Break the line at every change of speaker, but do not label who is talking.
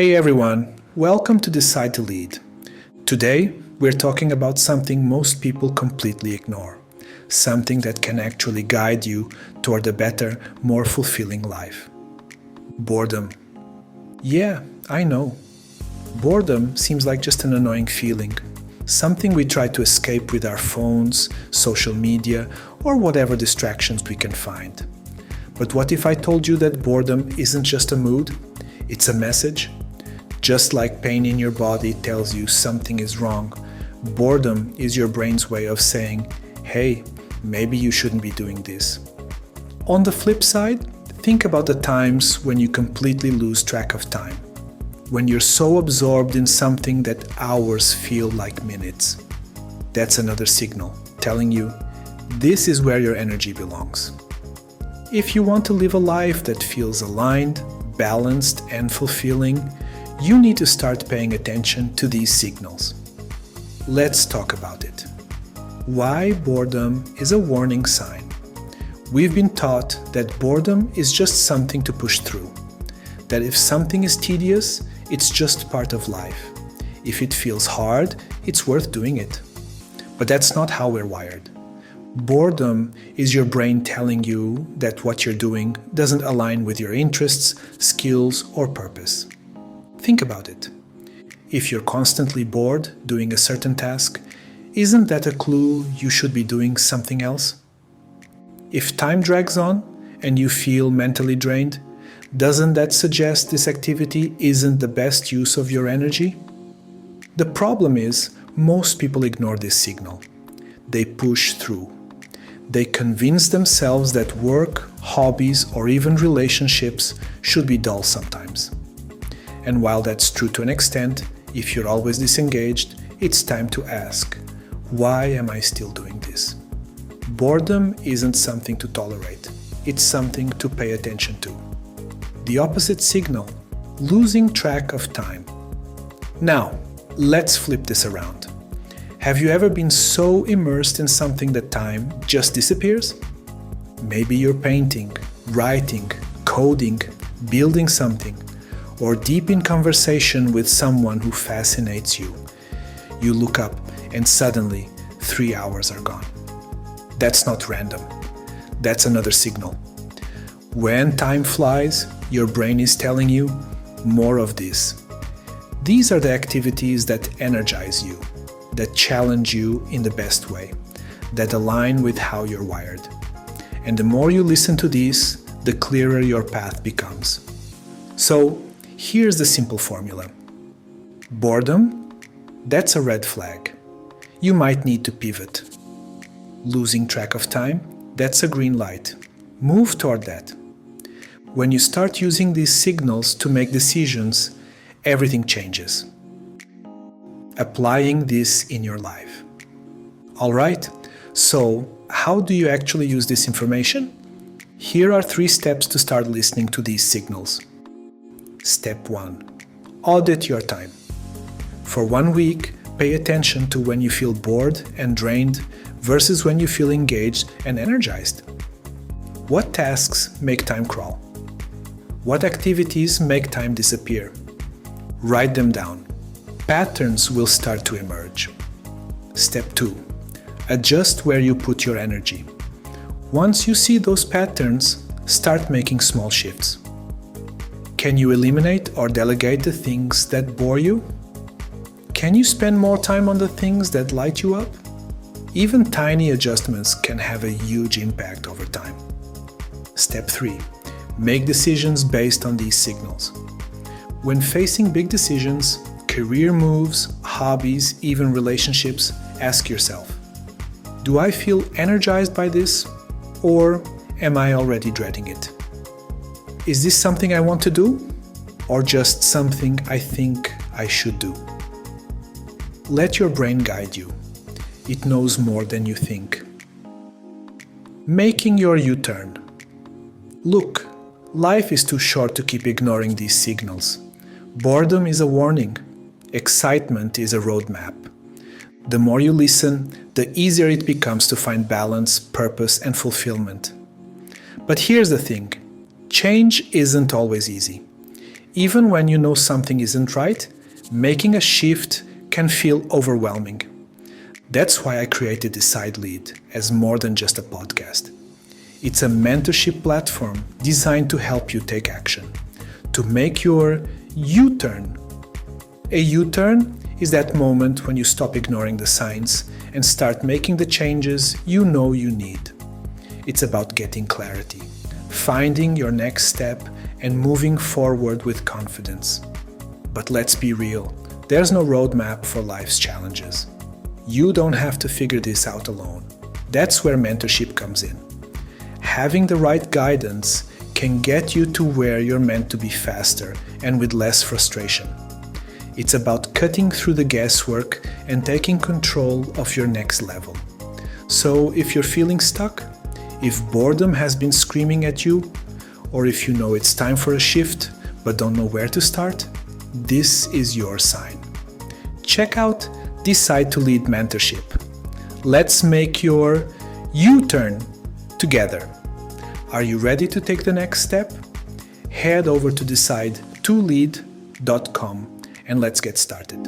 Hey everyone, welcome to Decide2Lead. Today, we're talking about something most people completely ignore. Something that can actually guide you toward a better, more fulfilling life. Boredom. Yeah, I know. Boredom seems like just an annoying feeling. Something we try to escape with our phones, social media, or whatever distractions we can find. But what if I told you that boredom isn't just a mood? It's a message. Just like pain in your body tells you something is wrong, boredom is your brain's way of saying, hey, maybe you shouldn't be doing this. On the flip side, think about the times when you completely lose track of time. When you're so absorbed in something that hours feel like minutes. That's another signal telling you this is where your energy belongs. If you want to live a life that feels aligned, balanced, and fulfilling, you need to start paying attention to these signals. Let's talk about it. Why boredom is a warning sign. We've been taught that boredom is just something to push through. That if something is tedious, it's just part of life. If it feels hard, it's worth doing it. But that's not how we're wired. Boredom is your brain telling you that what you're doing doesn't align with your interests, skills, or purpose. Think about it. If you're constantly bored doing a certain task, isn't that a clue you should be doing something else? If time drags on and you feel mentally drained, doesn't that suggest this activity isn't the best use of your energy? The problem is, most people ignore this signal. They push through. They convince themselves that work, hobbies, or even relationships should be dull sometimes. And while that's true to an extent, if you're always disengaged, it's time to ask, why am I still doing this? Boredom isn't something to tolerate, it's something to pay attention to. The opposite signal, losing track of time. Now, let's flip this around. Have you ever been so immersed in something that time just disappears? Maybe you're painting, writing, coding, building something, or deep in conversation with someone who fascinates you. You look up and suddenly 3 hours are gone. That's not random. That's another signal. When time flies, your brain is telling you more of this. These are the activities that energize you, that challenge you in the best way, that align with how you're wired. And the more you listen to these, the clearer your path becomes. So, here's the simple formula. Boredom? That's a red flag. You might need to pivot. Losing track of time? That's a green light. Move toward that. When you start using these signals to make decisions, everything changes. Applying this in your life. Alright, so how do you actually use this information? Here are 3 steps to start listening to these signals. Step 1. Audit your time. For 1 week, pay attention to when you feel bored and drained versus when you feel engaged and energized. What tasks make time crawl? What activities make time disappear? Write them down. Patterns will start to emerge. Step 2. Adjust where you put your energy. Once you see those patterns, start making small shifts. Can you eliminate or delegate the things that bore you? Can you spend more time on the things that light you up? Even tiny adjustments can have a huge impact over time. Step 3. Make decisions based on these signals. When facing big decisions, career moves, hobbies, even relationships, ask yourself, do I feel energized by this, or am I already dreading it? Is this something I want to do, or just something I think I should do? Let your brain guide you. It knows more than you think. Making your U-turn. Look, life is too short to keep ignoring these signals. Boredom is a warning. Excitement is a roadmap. The more you listen, the easier it becomes to find balance, purpose, and fulfillment. But here's the thing. Change isn't always easy. Even when you know something isn't right, making a shift can feel overwhelming. That's why I created Decide2Lead as more than just a podcast. It's a mentorship platform designed to help you take action, to make your U-turn. A U-turn is that moment when you stop ignoring the signs and start making the changes you know you need. It's about getting clarity, finding your next step, and moving forward with confidence. But let's be real, there's no roadmap for life's challenges. You don't have to figure this out alone. That's where mentorship comes in. Having the right guidance can get you to where you're meant to be faster and with less frustration. It's about cutting through the guesswork and taking control of your next level. So if you're feeling stuck, if boredom has been screaming at you, or if you know it's time for a shift but don't know where to start, this is your sign. Check out Decide2Lead mentorship. Let's make your U-turn together. Are you ready to take the next step? Head over to Decide2Lead.com and let's get started.